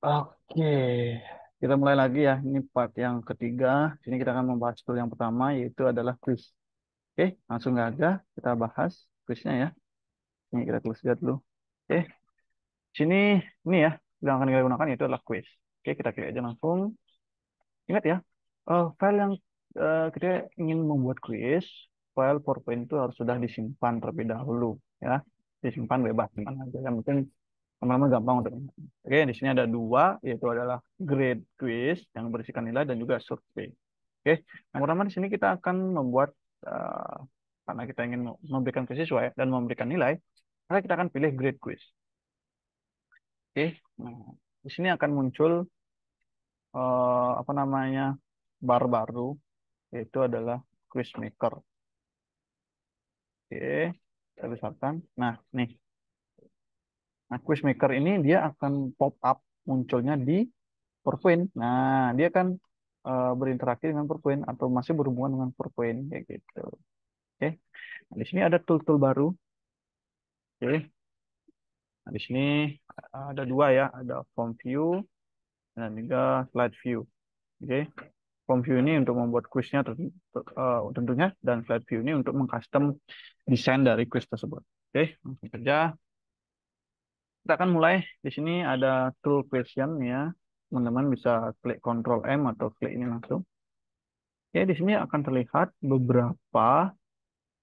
Oke, kita mulai lagi ya. Ini part yang ketiga. Sini kita akan membahas tool yang pertama, yaitu adalah quiz. Oke, langsung aja kita bahas quiznya ya. Ini kita tulis lihat dulu. Oke, sini ini ya yang akan kita gunakan yaitu adalah quiz. Oke, kita klik aja langsung. Ingat ya, file yang kita ingin membuat quiz, file PowerPoint itu harus sudah disimpan terlebih dahulu ya. Disimpan bebas di mana aja. Yang penting teman-teman gampang untuk ingat. Oke, di sini ada dua, yaitu adalah grade quiz yang berisikan nilai dan juga survei. Oke, yang pertama di sini kita akan membuat eh, karena kita ingin memberikan ke siswa ya, dan memberikan nilai, maka kita akan pilih grade quiz. Oke, nah, di sini akan muncul apa namanya bar baru, yaitu adalah quiz maker. Oke, kita besarkan. Nah, nih, nah quiz maker ini dia akan pop up munculnya di PowerPoint. Nah, dia kan berinteraksi dengan PowerPoint atau masih berhubungan dengan PowerPoint kayak gitu. Oke. Nah, di sini ada tool-tool baru. Oke. Nah, di sini ada dua ya, ada form view dan juga slide view. Oke. Form view ini untuk membuat quiznya tentunya, dan slide view ini untuk mengcustom desain dari quiz tersebut. Oke, langsung saja. Kita akan mulai. Di sini ada tool question ya. Teman-teman bisa klik Ctrl M atau klik ini langsung. Ya, di sini akan terlihat beberapa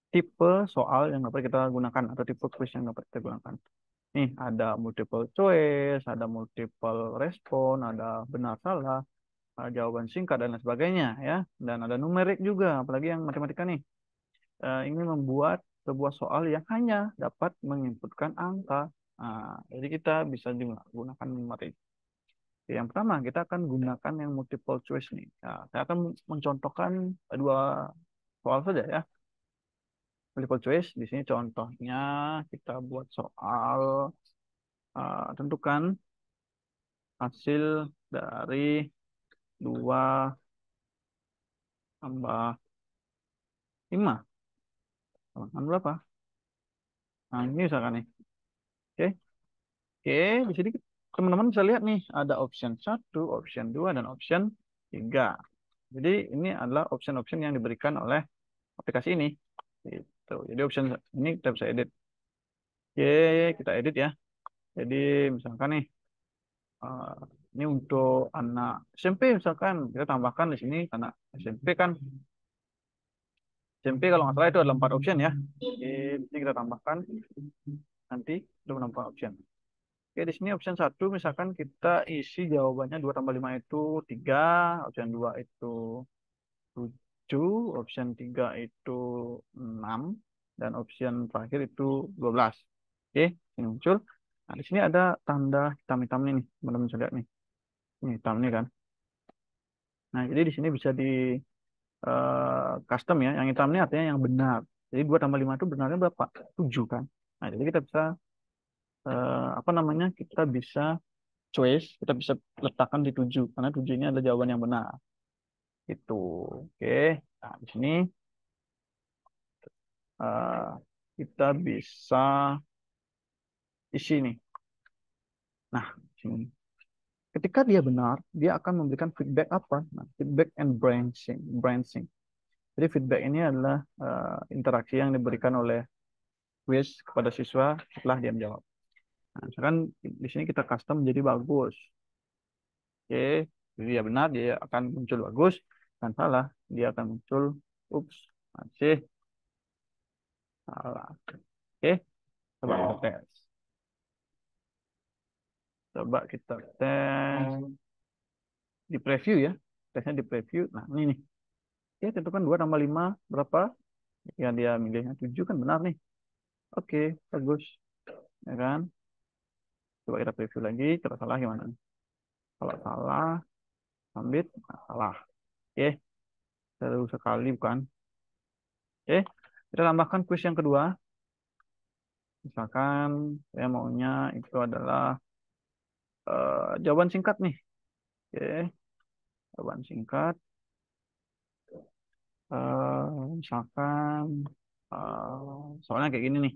tipe soal yang dapat kita gunakan atau tipe quiz yang dapat kita gunakan. Nih, ada multiple choice, ada multiple respon, ada benar salah, ada jawaban singkat dan lain sebagainya ya. Dan ada numerik juga, apalagi yang matematika nih. Ini membuat sebuah soal yang hanya dapat menginputkan angka. Jadi kita bisa juga gunakan numerik. Yang pertama, kita akan gunakan yang multiple choice nih. Nah, saya akan mencontohkan dua soal saja ya. Multiple choice. Di sini contohnya kita buat soal tentukan hasil dari 2 tambah 5. Tambahkan berapa? Nah, ini misalkan nih. Oke. Oke, di sini teman-teman bisa lihat nih, ada option 1, option 2 dan option 3. Jadi ini adalah option-option yang diberikan oleh aplikasi ini. Gitu. Jadi option ini kita bisa edit. Oke, kita edit ya. Jadi misalkan nih, eh, ini untuk anak SMP misalkan kita tambahkan di sini karena SMP kan, SMP kalau nggak salah itu ada 4 option ya. Oke, di sini kita tambahkan nanti untuk menambah option. Oke, di sini option 1 misalkan kita isi jawabannya 2 tambah 5 itu 3, option 2 itu 7, option 3 itu 6, dan option terakhir itu 12. Oke, ini muncul. Nah, di sini ada tanda hitam-hitam nih, teman-teman bisa lihat nih. Ini hitam nih kan. Nah, jadi di sini bisa di custom ya. Yang hitam ini artinya yang benar. Jadi 2 tambah 5 itu benarnya berapa? 7 kan. Nah, jadi kita bisa apa namanya? Kita bisa choice, kita bisa letakkan di 7 karena 7 ini adalah jawaban yang benar. Itu. Oke. Nah, di sini eh, kita bisa isi nih. Nah, sini. Ketika dia benar, dia akan memberikan feedback apa? Nah, feedback and branching. Branching. Jadi feedback ini adalah interaksi yang diberikan oleh quiz kepada siswa setelah dia menjawab. Nah, misalkan di sini kita custom jadi bagus. Oke, jadi dia benar, dia akan muncul bagus. Dan salah, dia akan muncul, ups, masih salah. Oke, coba kita tes. Coba kita tes di preview ya. Tesnya di preview. Nah, ini nih. Oke, tentukan 2 tambah 5 berapa? Ya, dia milihnya 7 kan benar nih. Oke, bagus. Ya kan? Coba kita preview lagi. Kalau salah gimana? Kalau salah, sambit, nah, salah. Oke, seru sekali bukan? Oke, kita tambahkan quiz yang kedua. Misalkan saya maunya itu adalah jawaban singkat nih. Oke, jawaban singkat. Misalkan soalnya kayak gini nih.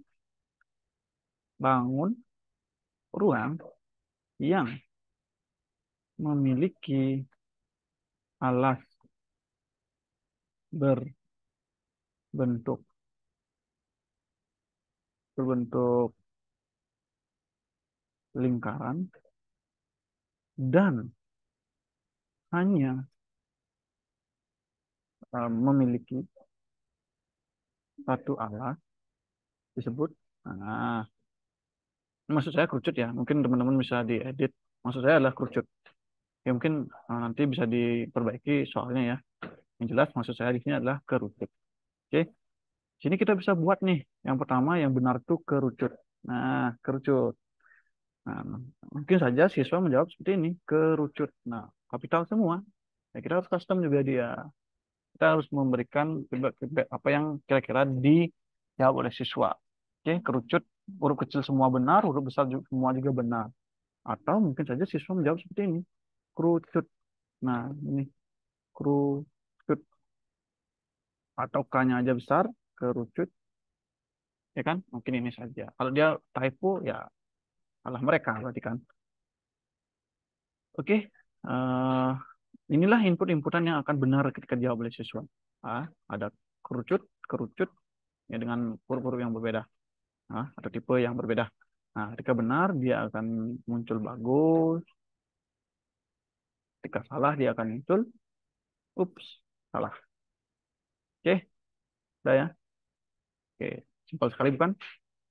Bangun ruang yang memiliki alas berbentuk berbentuk lingkaran dan hanya memiliki satu alas disebut. Nah, maksud saya kerucut ya. Mungkin teman-teman bisa diedit. Maksud saya adalah kerucut. Ya mungkin nanti bisa diperbaiki soalnya ya. Yang jelas maksud saya di sini adalah kerucut. Oke. Sini kita bisa buat nih. Yang pertama yang benar tuh kerucut. Nah, kerucut. Nah, mungkin saja siswa menjawab seperti ini, kerucut. Nah, kapital semua. Ya, kita harus custom juga dia. Kita harus memberikan feedback apa yang kira-kira dijawab oleh siswa. Oke, kerucut, huruf kecil semua benar, huruf besar semua juga benar. Atau mungkin saja siswa menjawab seperti ini, kerucut. Nah, ini kerucut. Atau K-nya aja besar, kerucut. Ya kan? Mungkin ini saja. Kalau dia typo, ya salah mereka berarti kan. Oke, eh, inilah input-inputan yang akan benar ketika dijawab oleh siswa. Ada kerucut, kerucut, ya dengan huruf-huruf yang berbeda. Atau tipe yang berbeda. Nah, ketika benar, dia akan muncul bagus. Ketika salah, dia akan muncul, ups, salah. Oke, udah ya. Oke, simpel sekali bukan?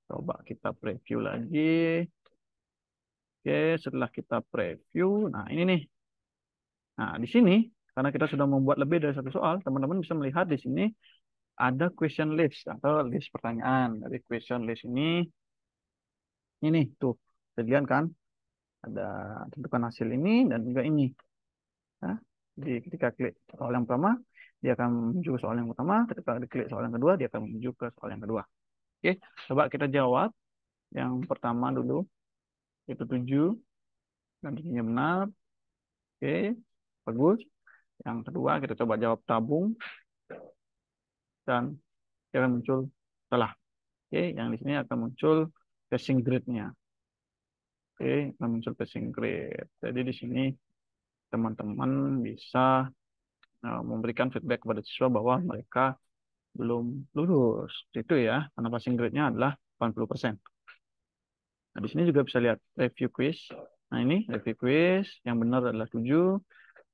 Coba kita preview lagi. Oke, setelah kita preview, nah ini nih. Nah, di sini, karena kita sudah membuat lebih dari satu soal, teman-teman bisa melihat di sini ada question list atau list pertanyaan. Dari question list ini tuh, lihat kan? Ada tentukan hasil ini dan juga ini. Nah, jadi ketika klik soal yang pertama, dia akan menuju ke soal yang pertama. Ketika diklik soal yang kedua, dia akan menuju ke soal yang kedua. Oke, coba kita jawab yang pertama dulu. Itu 7, dan tentunya benar. Oke, bagus. Yang kedua, kita coba jawab tabung, dan dia akan muncul salah. Oke, yang di sini akan muncul passing grade-nya. Oke, akan muncul passing grade. Jadi di sini teman-teman bisa memberikan feedback kepada siswa bahwa mereka belum lulus. Itu ya, karena passing grade-nya adalah 80%. Nah, di sini juga bisa lihat review quiz. Nah, ini review quiz. Yang benar adalah 7.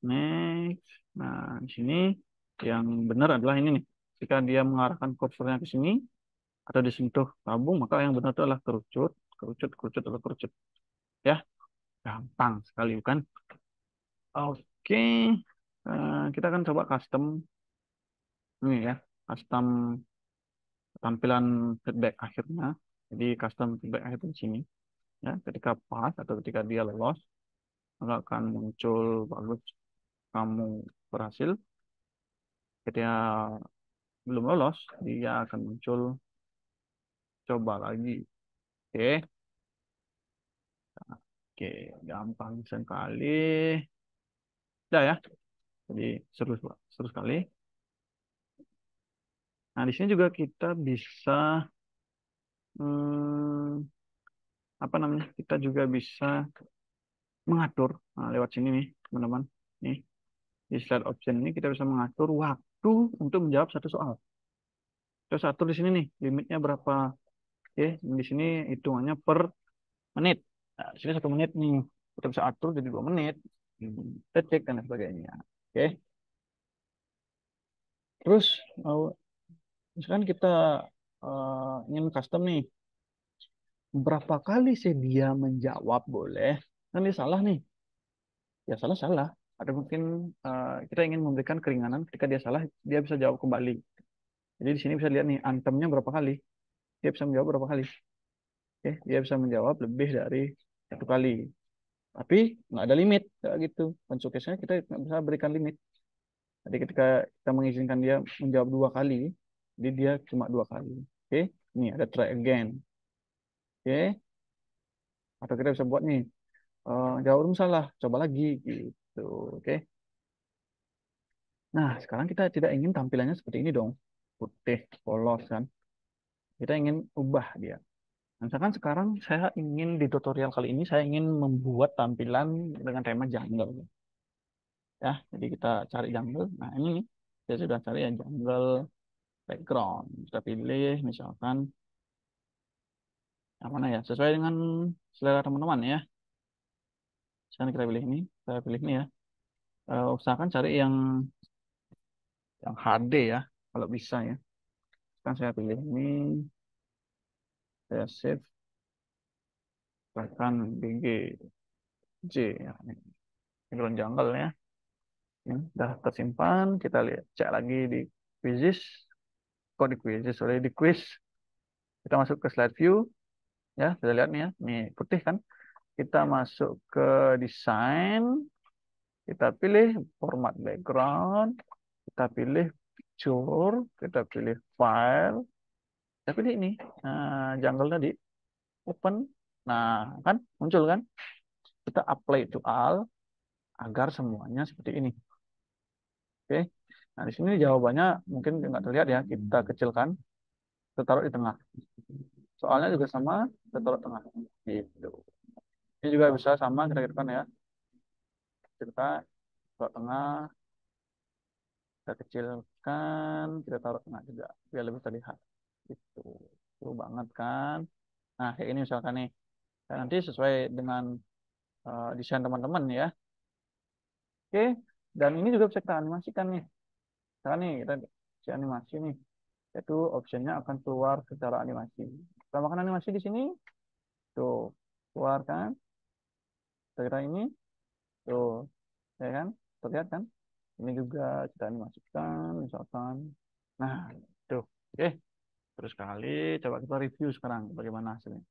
Next. Nah, di sini yang benar adalah ini nih. Jika dia mengarahkan kursornya ke sini atau disentuh tabung, maka yang benar itu adalah kerucut, kerucut, kerucut, atau kerucut. Ya, gampang sekali bukan? Oke. Kita akan coba custom ini ya, custom tampilan feedback akhirnya. Jadi custom feedback akhir di sini. Ya, ketika pas atau ketika dia lolos, maka akan muncul bagus kamu berhasil. Ketika belum lolos, dia akan muncul coba lagi. Oke, oke, gampang sekali. Udah ya. Jadi seru, seru sekali. Nah, di sini juga kita bisa hmm, apa namanya? Kita juga bisa mengatur lewat sini nih, teman-teman. Nih, di slide option ini kita bisa mengatur waktu untuk menjawab satu soal. Terus atur di sini nih, limitnya berapa. Oke, di sini hitungannya per menit. Nah, di sini 1 menit nih. Kita bisa atur jadi 2 menit, detik, dan lain sebagainya. Oke. Terus, misalkan kita ingin custom nih, berapa kali sih dia menjawab boleh? Kan dia salah nih. Ya salah-salah. Ada mungkin kita ingin memberikan keringanan ketika dia salah, dia bisa jawab kembali. Jadi di sini bisa lihat nih, antemnya berapa kali. Dia bisa menjawab berapa kali. Oke, dia bisa menjawab lebih dari 1 kali. Tapi nggak ada limit, kayak gitu. Konsekuensinya kita nggak bisa berikan limit. Jadi ketika kita mengizinkan dia menjawab 2 kali, jadi dia cuma 2 kali. Oke, ini ada try again. Oke, atau kita bisa buat nih, jawab salah, coba lagi gitu. Oke. Nah, sekarang kita tidak ingin tampilannya seperti ini dong, putih, polos kan. Kita ingin ubah dia. Misalkan sekarang saya ingin di tutorial kali ini saya ingin membuat tampilan dengan tema jungle ya. Jadi kita cari jungle. Nah, ini nih. Saya sudah cari yang jungle background. Kita pilih misalkan yang mana ya? Sesuai dengan selera teman-teman ya. Sekarang kita pilih ini. Saya pilih ini ya. Usahakan cari yang HD ya kalau bisa ya. Sekarang saya pilih ini. Saya save bahkan BGJ ya. Ini background jungle ya. Ya, udah tersimpan. Kita lihat cek lagi di quizzes. Kok di quizzes? Sorry, di quiz. Kita masuk ke slide view. Ya, kita lihat nih ya. Ini putih kan. Kita masuk ke desain. Kita pilih format background. Kita pilih picture. Kita pilih file. Kita pilih ini. Jungle tadi. Open. Nah, kan muncul kan. Kita apply to all agar semuanya seperti ini. Oke. Nah, di sini jawabannya mungkin nggak terlihat ya. Kita kecilkan. Kita taruh di tengah. Soalnya juga sama, kita taruh tengah. Gitu. Ini juga bisa sama, kita katakan ya. Kita taruh tengah, kita kecilkan, kita taruh tengah juga. Biar lebih terlihat. Gitu. Seru banget kan. Nah, kayak ini misalkan nih. Dan nanti sesuai dengan desain teman-teman ya. Oke. Dan ini juga bisa kita animasikan nih. Misalkan nih, kita bisa animasi nih. Itu optionnya akan keluar secara animasi. Tambahkan animasi di sini. Tuh, keluarkan. Kira ini. Tuh, ya kan? Terlihat kan? Ini juga kita animasikan, misalkan. Nah, tuh. Oke, terus sekali. Coba kita review sekarang bagaimana hasilnya.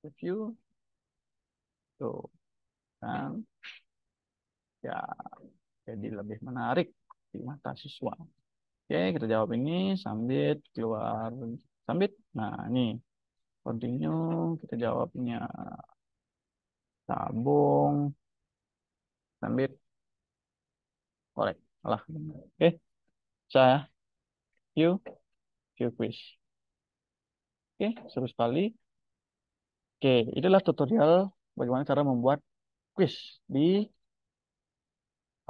Review, tuh. Kan? Ya, jadi lebih menarik di mata siswa. Oke, kita jawab ini. Submit, keluar. Submit. Nah, ini. Continue, kita jawabnya. Tabung. Submit. Korek. Alah. Oke, saya. View. View quiz. Oke, seru sekali. Oke, itulah tutorial bagaimana cara membuat quiz di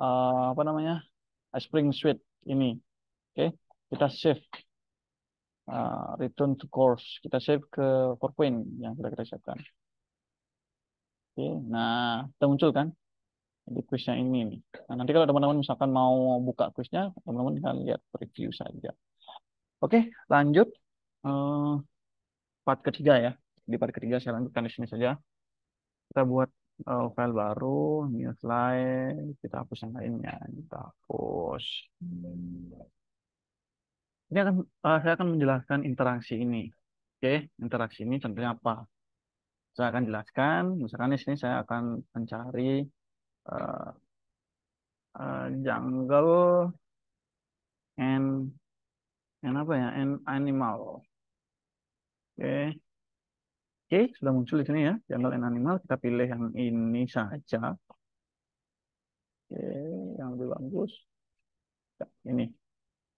apa namanya Spring Suite ini. Oke, kita save return to course. Kita save ke PowerPoint yang sudah kita siapkan. Oke, nah kita muncul kan di quiznya ini nih. Nah, nanti kalau teman-teman misalkan mau buka quiznya, teman-teman tinggal lihat preview saja. Oke, lanjut eh, part ketiga ya. Di part ketiga saya lanjutkan di sini saja. Kita buat file baru, new slide, kita hapus yang lainnya, kita hapus. Ini akan saya akan menjelaskan interaksi ini. Oke, interaksi ini contohnya apa? Saya akan jelaskan. Misalkan di sini saya akan mencari uh, jungle and apa ya? And animal. Oke, oke, sudah muncul di sini ya. Jungle and animal. Kita pilih yang ini saja. Oke, yang lebih bagus. Ya, ini.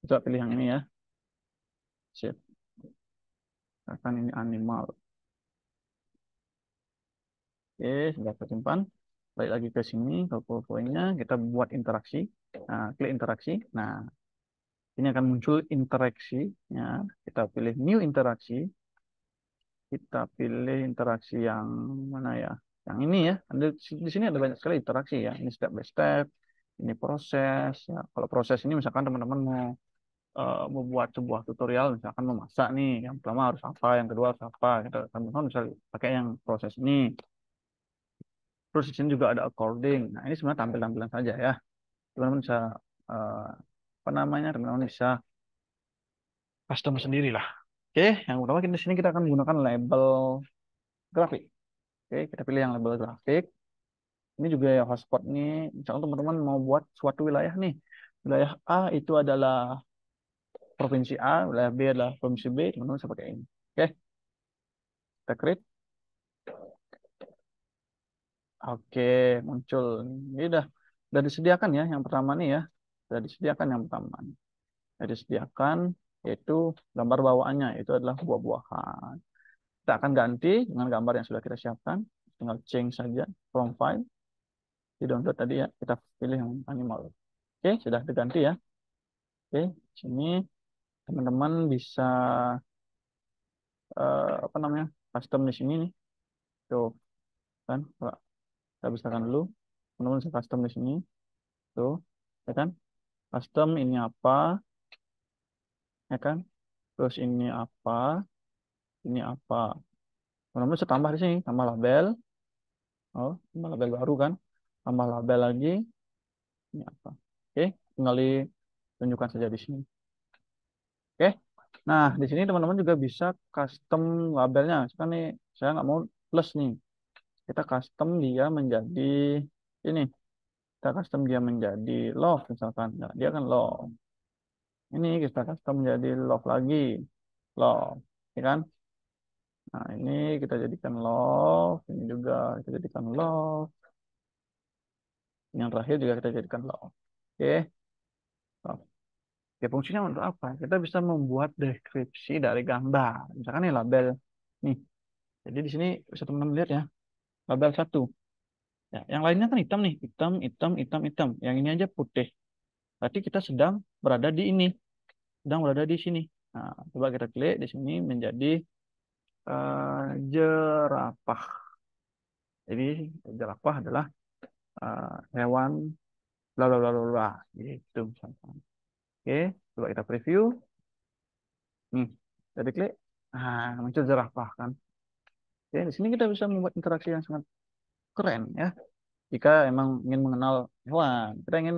Coba pilih yang ini ya. Sip. Akan ini animal. Oke, sudah tersimpan. Balik lagi ke sini, ke PowerPoint-nya. Kita buat interaksi. Nah, klik interaksi. Nah, ini akan muncul interaksi. Ya. Kita pilih new interaksi. Kita pilih interaksi yang mana ya? Yang ini ya. Di sini ada banyak sekali interaksi ya. Ini step by step. Ini proses. Ya. Kalau proses ini misalkan teman-teman mau membuat sebuah tutorial, misalkan memasak nih. Yang pertama harus apa, yang kedua harus apa. Kita teman-teman bisa pakai yang proses ini. Terus di sini juga ada according. Nah, ini sebenarnya tampil-tampilan saja ya. Teman-teman bisa eh, apa namanya? Teman-teman bisa custom sendiri lah. Oke, yang pertama di sini kita akan menggunakan label grafik. Oke, kita pilih yang label grafik. Ini juga ya hotspot nih. Misalnya teman-teman mau buat suatu wilayah nih. Wilayah A itu adalah provinsi A, wilayah B adalah provinsi B. Teman-teman bisa pakai ini. Oke, kita create. Oke, muncul. Ini udah disediakan ya yang pertama nih ya. Sudah disediakan yang pertama. Sudah disediakan yaitu gambar bawaannya itu adalah buah-buahan. Kita akan ganti dengan gambar yang sudah kita siapkan. Tinggal change saja from file. Di download tadi ya, kita pilih yang animal. Oke, sudah diganti ya. Oke, sini teman-teman bisa apa namanya, custom di sini nih. Tuh, kan? Coba kita bisahkan dulu. Teman-teman bisa custom di sini. Tuh, ya kan? Custom ini apa, ya kan? Terus ini apa, ini apa. Teman-teman bisa tambah di sini, tambah label. Oh, tambah label baru kan? Tambah label lagi. Ini apa? Oke, tinggal tunjukkan saja di sini. Oke. Nah, di sini teman-teman juga bisa custom labelnya. Misalkan nih, saya nggak mau plus nih. Kita custom dia menjadi ini. Kita custom dia menjadi love misalkan. Nah, dia kan love. Ini kita custom menjadi love lagi. Love. Ya kan? Nah, ini kita jadikan love. Ini juga kita jadikan love. Yang terakhir juga kita jadikan love. Oke. Love. Ya, fungsinya untuk apa? Kita bisa membuat deskripsi dari gambar. Misalkan nih label. Nih. Jadi di sini bisa teman-teman lihat ya. Label satu. Ya, yang lainnya kan hitam nih. Hitam, hitam, hitam, hitam. Yang ini aja putih. Berarti kita sedang berada di ini. Sedang berada di sini. Nah, coba kita klik di sini menjadi jerapah. Jadi jerapah adalah hewan bla bla bla bla bla. Gitu misalkan. Oke, coba kita preview. Nih, jadi klik. Nah, muncul jerapah kan. Oke, di sini kita bisa membuat interaksi yang sangat keren ya. Jika emang ingin mengenal hewan, kita ingin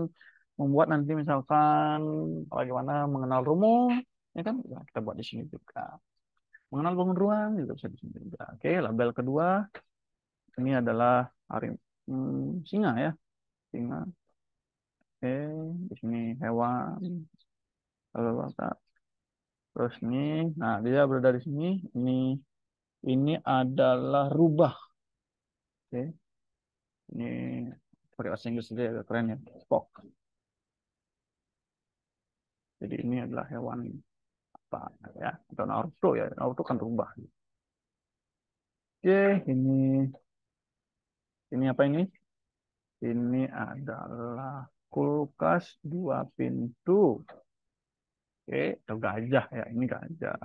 membuat nanti misalkan bagaimana mengenal rumus, ya kan? Ya, kita buat di sini juga. Mengenal bangun ruang juga bisa di sini juga. Oke, label kedua ini adalah harim, singa ya, singa. Oke, di sini hewan. Lalu apa? Terus ini, nah dia berada di sini. Ini adalah rubah. Oke, ini pakai bahasa Inggris dia agak keren ya, Spock. Jadi ini adalah hewan apa ya? Atau Naruto ya, Naruto kan rubah. Oke, ini apa ini? Ini adalah kulkas dua pintu. Oke, atau gajah ya, ini gajah.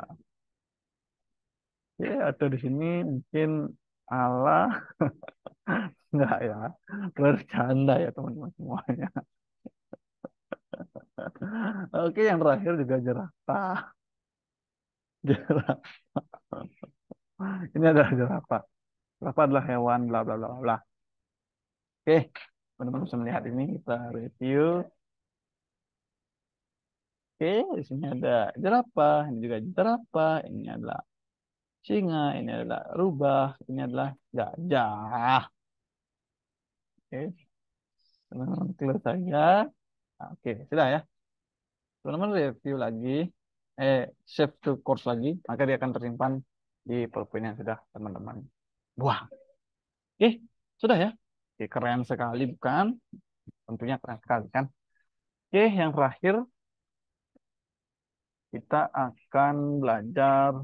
Oke, atau di sini mungkin Allah enggak ya, bercanda ya teman-teman semuanya. Oke, yang terakhir juga jerapah. Jerapah. Ini adalah jerapah. Jerapah adalah hewan bla bla bla bla. Oke, teman-teman bisa melihat ini kita review. Oke, di sini ada jerapah, ini juga jerapah, ini adalah singa, ini adalah rubah, ini adalah gajah. Oke, teman-teman clear saja. Nah, oke, sudah ya. Teman-teman review lagi, save to course lagi, maka dia akan tersimpan di PowerPoint yang sudah teman-teman buang. Oke, sudah ya. Oke, keren sekali bukan? Tentunya keren sekali kan? Oke, yang terakhir kita akan belajar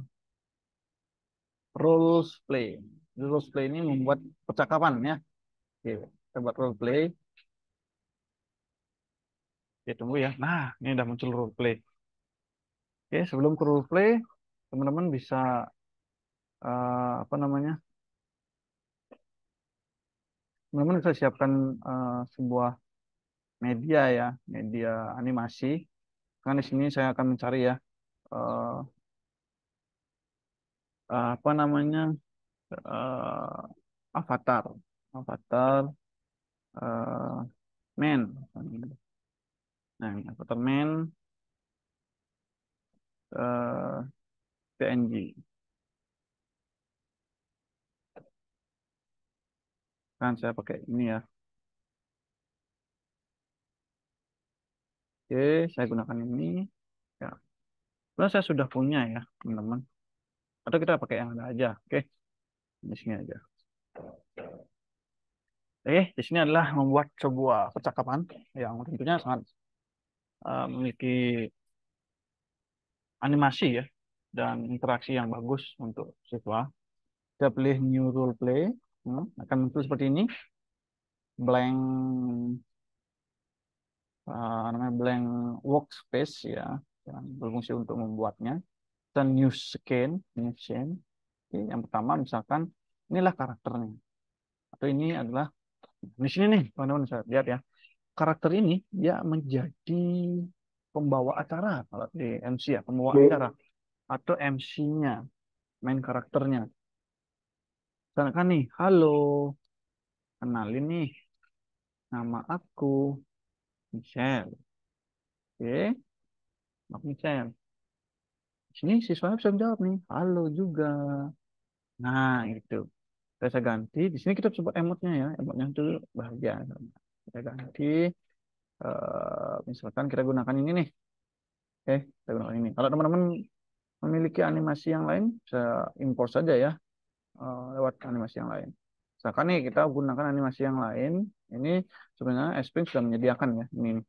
rules play. Rules play ini membuat percakapan ya. Oke, kita buat role play. Oke, tunggu ya. Nah, ini udah muncul role play. Oke, sebelum ke role play, teman-teman bisa apa namanya? Teman-teman bisa siapkan sebuah media ya, media animasi. Kan di sini saya akan mencari ya eh, apa namanya? Avatar. Avatar man. Nah, ini avatar man PNG. Kan saya pakai ini ya. Oke, saya gunakan ini. Ya, sebenarnya saya sudah punya ya, teman-teman. Atau kita pakai yang ada aja. Oke, di sini aja. Oke, di sini adalah membuat sebuah percakapan yang tentunya sangat memiliki animasi ya dan interaksi yang bagus untuk siswa. Kita pilih new role play. Akan muncul seperti ini. Blank namanya blank workspace ya, yang berfungsi untuk membuatnya. Dan new scene. Oke, yang pertama misalkan inilah karakternya atau ini adalah di sini nih teman-teman bisa lihat ya, karakter ini dia menjadi pembawa acara kalau di MC ya, pembawa acara atau MC-nya, main karakternya. Misalkan nih, halo, kenalin nih, nama aku Michelle. Oke, Mak Michelle. Sini siswanya bisa menjawab nih, halo juga. Nah, itu. Saya ganti. Di sini kita sebut emotnya ya. Emotnya itu bahagia. Kita ganti. Misalkan kita gunakan ini nih. Oke, kita gunakan ini. Kalau teman-teman memiliki animasi yang lain, bisa import saja ya lewat animasi yang lain. Misalkan nih kita gunakan animasi yang lain. Ini sebenarnya Spring sudah menyediakan ya. Ini.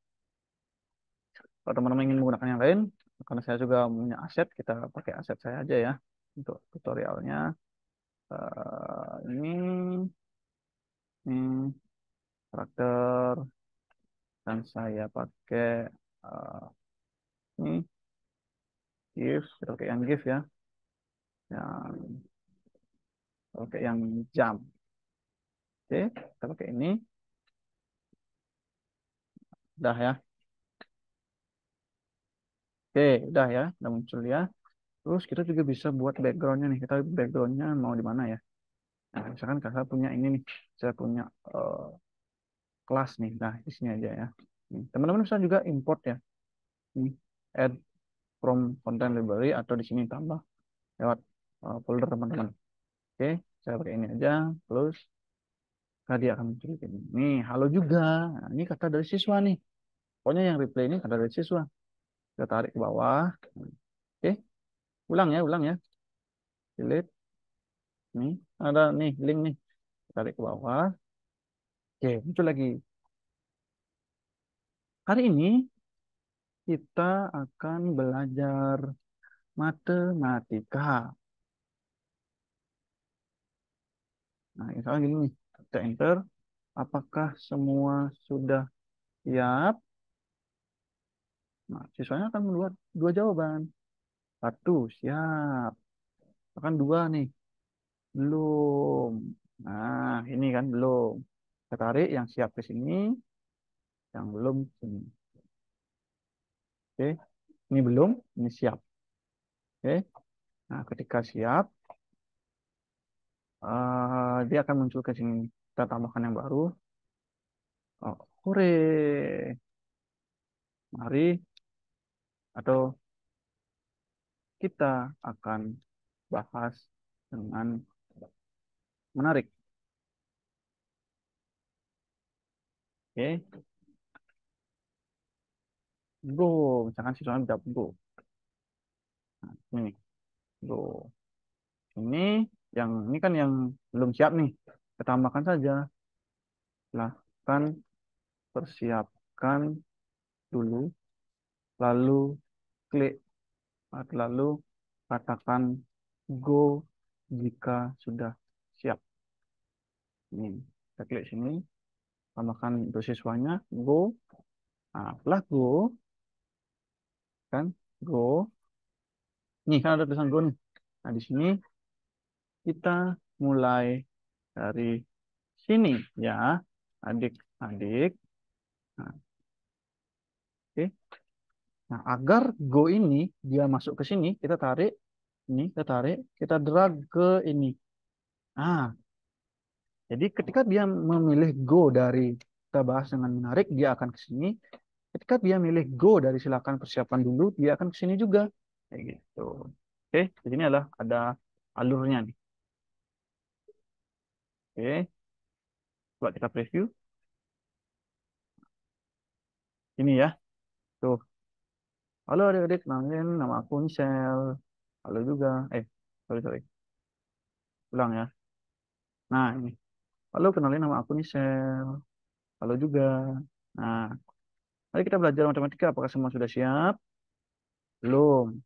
Kalau teman-teman ingin menggunakan yang lain, karena saya juga punya aset, kita pakai aset saya aja ya untuk tutorialnya. Ini karakter dan saya pakai eh, ini GIF, kita pakai yang GIF ya, yang pakai yang jump. Oke, kita pakai ini, udah ya. Oke, udah ya, udah muncul ya. Terus kita juga bisa buat backgroundnya nih. Kita backgroundnya mau di mana ya? Nah, misalkan saya punya ini nih, saya punya eh, kelas nih. Nah, di sini aja ya. Teman-teman bisa juga import ya. Ini add from content library atau di sini tambah lewat folder teman-teman. Oke, saya pakai ini aja. Terus dia akan muncul ini. Nih, halo juga. Nah, ini kata dari siswa nih. Pokoknya yang replay ini kata dari siswa. Kita tarik ke bawah. Oke, ulang ya. Delete. Nih, ada nih link nih. Tarik ke bawah. Oke, muncul lagi. Hari ini kita akan belajar matematika. Nah, misalnya gini nih. Kita enter. Apakah semua sudah siap? Nah, siswanya akan membuat dua jawaban. Satu, siap. Bahkan dua nih, belum. Nah, ini kan belum. Kita tarik yang siap ke sini, yang belum ke sini. Oke, ini belum, ini siap. Oke, nah ketika siap, dia akan muncul ke sini. Kita tambahkan yang baru. Oh, hore. Mari, atau kita akan bahas dengan menarik. Oke, go. Misalkan siswanya jawab go. Nah, ini, go. Ini ini kan yang belum siap nih. Kita tambahkan saja. Silahkan persiapkan dulu, lalu klik, lalu katakan go jika sudah siap. Ini, kita klik sini, tambahkan untuk siswanya, go. Nah, setelah go, kan, go. Nih, kan ada tulisan go nih. Nah, di sini kita mulai dari sini ya, adik-adik. Nah, oke. Nah, agar go ini dia masuk ke sini, kita tarik ini, kita tarik, kita drag ke ini. Nah, jadi ketika dia memilih go dari kita bahas dengan menarik, dia akan ke sini. Ketika dia milih go dari silakan persiapan dulu, dia akan ke sini juga. Kayak gitu. Oke, di sini adalah ada alurnya nih. Oke, coba kita preview. Ini ya. Tuh. Halo adik-adik, kenalin nama aku Michelle. Halo juga. Sorry. Ulang ya. Nah, ini. Halo, kenalin nama aku Michelle. Halo juga. Nah, mari kita belajar matematika. Apakah semua sudah siap? Belum.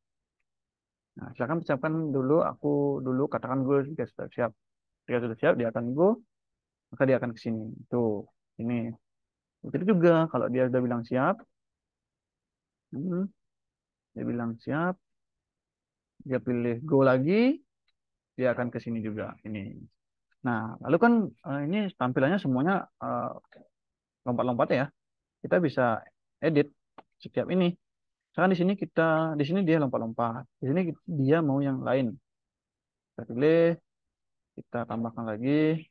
Nah, silakan persiapkan dulu, aku dulu katakan gue juga sudah siap. Jika sudah siap, dia akan go, maka dia akan ke sini. Tuh, ini. Begitu juga kalau dia sudah bilang siap, hmm, dia bilang siap, dia pilih go lagi, dia akan ke sini juga. Ini. Nah, lalu kan ini tampilannya semuanya lompat-lompat ya. Kita bisa edit setiap ini. Misalkan di sini dia lompat-lompat. Di sini dia mau yang lain. Kita pilih, kita tambahkan lagi.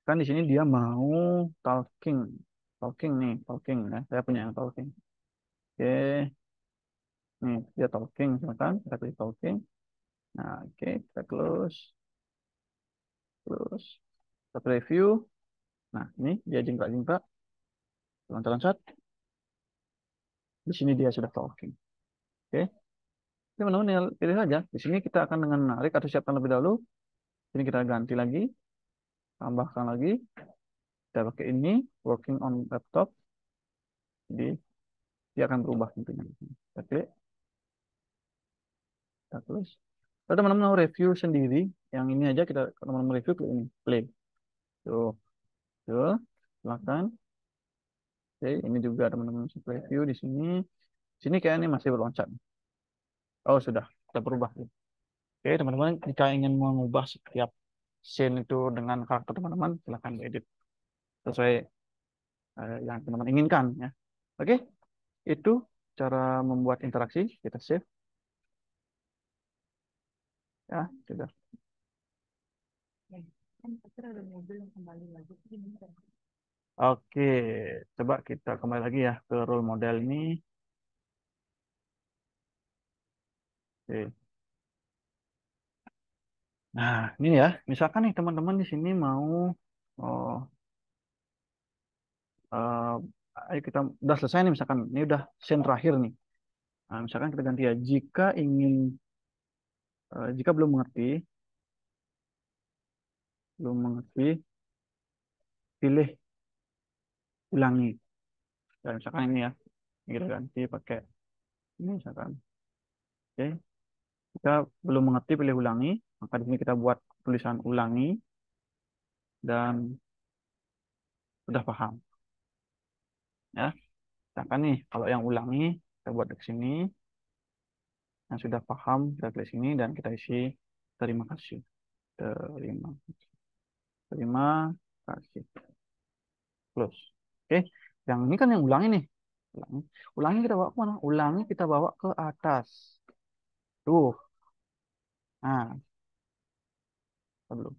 Kan di sini dia mau talking. Talking nih, talking ya. Saya punya yang talking. Oke, nih dia talking misalkan, kita pilih talking. Nah, oke, kita close, close. Kita preview. Nah, ini dia jingkrak-jingkrak, loncat-loncat. Di sini dia sudah talking. Oke, teman-teman tinggal pilih saja. Di sini kita akan dengan menarik atau siapkan lebih dahulu. Ini kita ganti lagi, tambahkan lagi. Kita pakai ini, working on laptop. Jadi dia akan berubah tentunya. Kita klik, kita tulis. Kalau teman-teman mau review sendiri, yang ini aja kita teman-teman review klik ini, play. Tuh, tuh, silakan. Oke, ini juga teman-teman bisa review di sini. Sini kayak ini masih berloncat. Oh, sudah berubah. Oke, teman-teman, jika ingin mengubah setiap scene itu dengan karakter teman-teman, silakan edit sesuai yang teman-teman inginkan ya. Oke, itu cara membuat interaksi. Kita save ya, sudah. Oke, coba kita kembali lagi ya ke role model ini. Oke. Nah, ini ya, misalkan nih teman-teman di sini mau, oh, ayo kita udah selesai nih, misalkan ini udah scene terakhir nih. Nah, misalkan kita ganti ya, jika belum mengerti, pilih ulangi. Dan misalkan ini ya, ini kita ganti pakai ini misalkan. Oke, kita belum mengerti, pilih ulangi. Maka di sini kita buat tulisan ulangi dan sudah paham. Ya, misalkan nih, kalau yang ulangi, kita buat di sini. Yang sudah paham, kita klik sini dan kita isi terima kasih. Terima, terima kasih. Close. Oke, yang ini kan yang ulangi nih. Ulangi, ulangi kita bawa ke mana? Ulangi kita bawa ke atas. Tuh, nah, kita belum.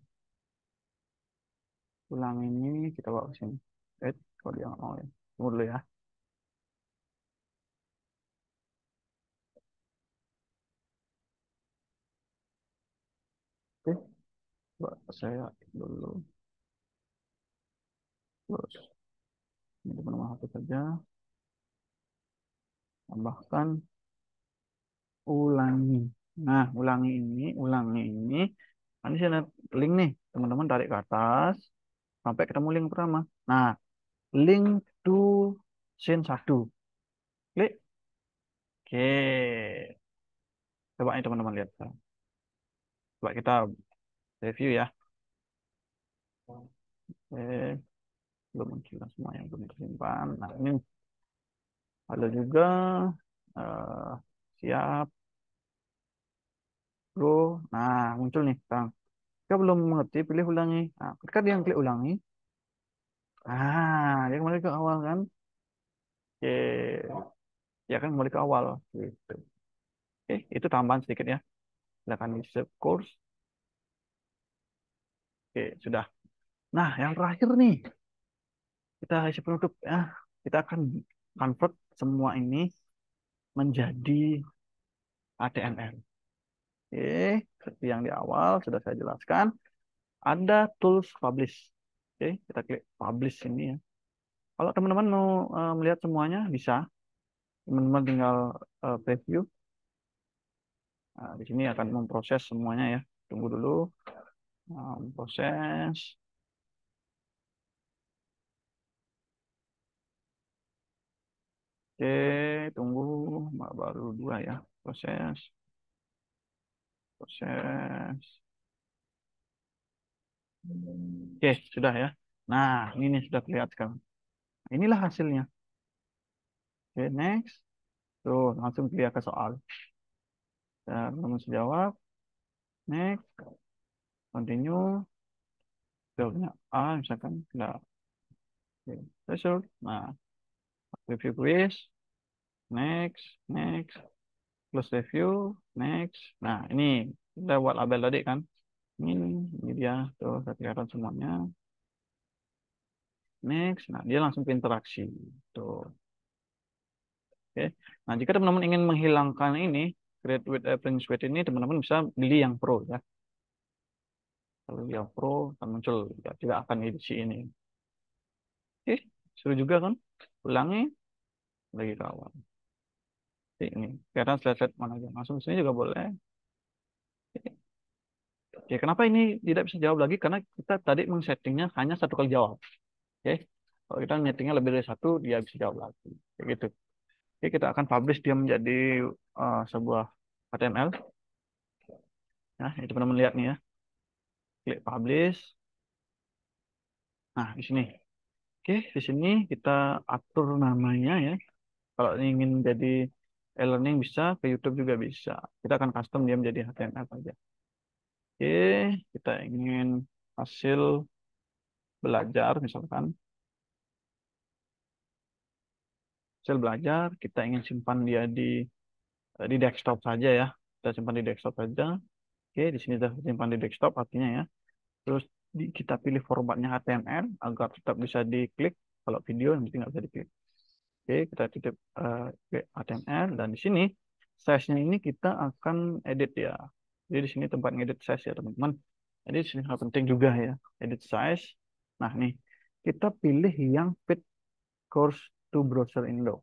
Ulangi ini kita bawa ke sini. Kalau dia nggak mau ya. Tunggu dulu ya. Oke, coba saya dulu. Terus, ini teman-teman hapus saja. Tambahkan ulangi. Nah, ulangi ini. Nanti saya lihat link nih, teman-teman tarik ke atas sampai ketemu link pertama. Nah, link to scene 1. Klik. Oke. Coba ini teman-teman lihat. Coba kita review ya. Oke, belum muncul semua yang belum tersimpan. Nah, ini ada juga eh, siap, bro. Nah, muncul nih sekarang. Kita belum mengerti, pilih ulangi. Nah, ketika dia klik ulangi, dia kembali ke awal kan? Oke, ya kan kembali ke awal. Gitu. Oke, itu tambahan sedikit ya. Silakan di save course. Oke, sudah. Nah, yang terakhir nih, kita isi penutup ya. Kita akan convert semua ini menjadi HTML. Oke, seperti yang di awal sudah saya jelaskan, ada tools publish. Oke, kita klik publish ini ya. Kalau teman-teman mau melihat semuanya, bisa. Teman-teman tinggal preview. Nah, di sini akan memproses semuanya ya. Tunggu dulu. Nah, proses. Oke, tunggu. Baru dua ya. Proses. Proses. Oke, sudah ya. Nah, ini nih sudah kelihatan sekarang. Inilah hasilnya. Oke, next. Tuh, langsung clear ke soal. Dan kamu jawab. Next. Continue. Jawabnya A, misalkan. Enggak. Oke, result. Nah, review quiz. Next. Next. Close review. Next. Nah, ini kita buat label tadi kan. Ini dia. Tuh, kelihatan semuanya. Next. Nah, dia langsung ke interaksi. Tuh. Oke. Nah, jika teman-teman ingin menghilangkan ini, create with reference weight ini, teman-teman bisa beli yang pro ya. Kalau yang pro akan muncul, ya, tidak akan edisi ini. Oke, seru juga kan? Ulangi lagi ke awal. Oke, ini kelihatan slide-slide mana aja. Langsung sini juga boleh. Oke, kenapa ini tidak bisa jawab lagi? Karena kita tadi men-settingnya hanya satu kali jawab. Oke, kalau kita settingnya lebih dari satu, dia bisa jawab lagi. Kayak gitu. Oke, kita akan publish dia menjadi sebuah HTML. Nah, ini teman-teman lihat nih ya. Klik publish. Nah, di sini. Oke, di sini kita atur namanya ya. Kalau ingin jadi e-learning bisa, ke YouTube juga bisa. Kita akan custom dia menjadi HTML saja. Oke, kita ingin hasil belajar misalkan. Hasil belajar, kita ingin simpan dia di desktop saja ya. Kita simpan di desktop saja. Oke, di sini sudah simpan di desktop artinya ya. Terus kita pilih formatnya HTML agar tetap bisa diklik. Kalau video nanti nggak bisa diklik. Oke, kita titip HTML dan di sini size-nya ini kita akan edit ya. Jadi di sini tempat ngedit size ya teman-teman. Jadi di sini hal penting juga ya, edit size. Nah nih, kita pilih yang fit course to browser window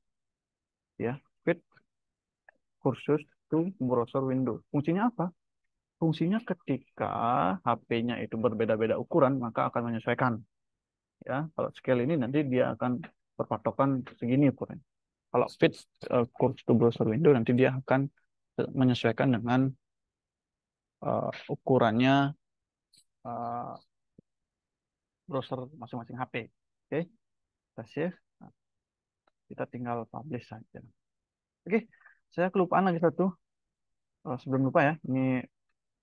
ya, fit courses to browser window. Fungsinya apa? Fungsinya ketika HP-nya itu berbeda-beda ukuran, maka akan menyesuaikan ya. Kalau scale ini nanti dia akan berpatokan segini ukuran. Kalau fit course to browser window nanti dia akan menyesuaikan dengan ukurannya uh, browser masing-masing HP. Oke, kita save. Nah, kita tinggal publish saja. Oke, saya kelupaan lagi satu. Sebelum lupa ya, ini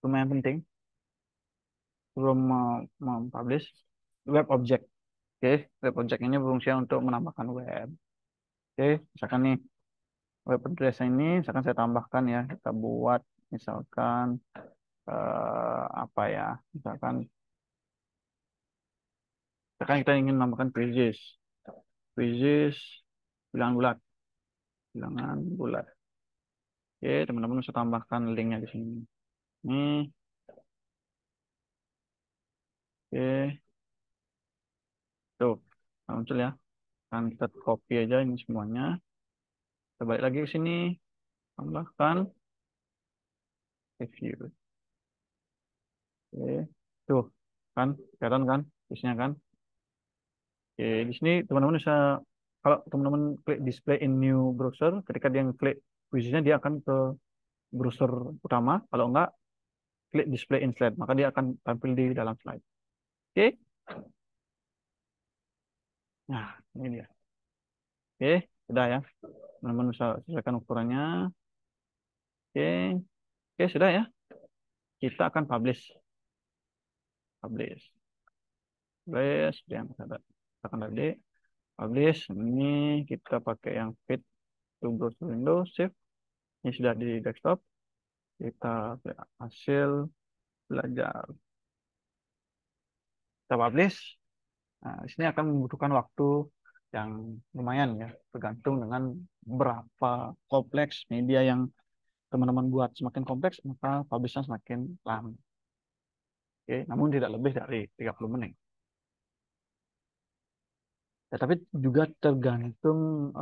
lumayan penting. Sebelum mempublish web object. Oke, web object ini berfungsi untuk menambahkan web. Oke, misalkan nih web address ini, misalkan saya tambahkan ya, kita buat misalkan apa ya, misalkan kita ingin menambahkan quizzes, quizzes bilangan bulat, bilangan bulat. Oke, teman-teman bisa tambahkan linknya di sini. Ini, oke, tuh, nah, muncul ya. Kan kita copy aja ini semuanya. Kita balik lagi ke sini, tambahkan review. Oke, tuh, kan, kelihatan kan, isinya kan. Oke, di sini teman-teman bisa, kalau teman-teman klik display in new browser, ketika dia klik quiznya dia akan ke browser utama. Kalau enggak, klik display in slide, maka dia akan tampil di dalam slide. Oke, nah ini dia. Oke, sudah ya. Teman-teman bisa sesuaikan ukurannya. Oke, oke sudah ya. Kita akan publish, publish, publish. Dia ada. Kita akan tadi publish. Ini kita pakai yang fit to browser window, save. Ini sudah di desktop. Kita hasil belajar. Kita publish. Nah, di sini akan membutuhkan waktu yang lumayan ya, tergantung dengan berapa kompleks media yang teman-teman buat. Semakin kompleks, maka publishnya semakin lama. Oke, namun tidak lebih dari 30 menit. Ya, tapi juga tergantung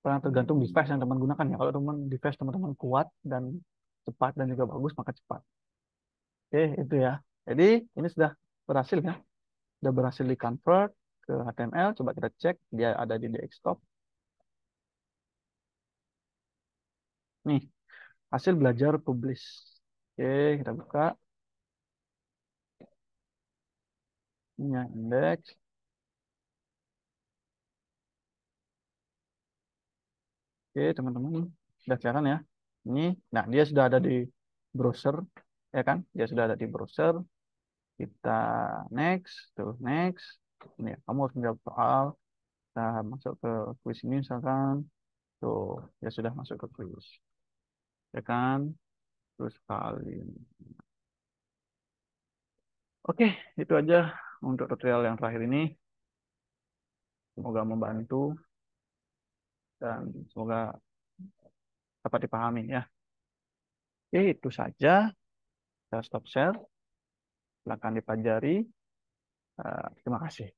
tergantung device yang teman gunakan ya. Kalau teman device teman-teman kuat dan cepat dan juga bagus, maka cepat. Oke, itu ya. Jadi ini sudah berhasil ya. Sudah berhasil di convert ke HTML. Coba kita cek dia ada di desktop. Nih, hasil belajar publish. Oke, kita buka. Ini ya, indeks. Oke, teman-teman. Sudah kelihatan ya. Ini, nah dia sudah ada di browser, ya kan? Dia sudah ada di browser. Kita next, tuh next. Ini ya, kamu harus menjawab soal. Kita masuk ke quiz ini misalkan. Tuh, ya sudah masuk ke quiz. Ya kan? Terus kali. Oke, itu aja untuk tutorial yang terakhir ini. Semoga membantu dan semoga dapat dipahami ya. Oke, itu saja. Saya stop share. Silakan dipelajari. Terima kasih.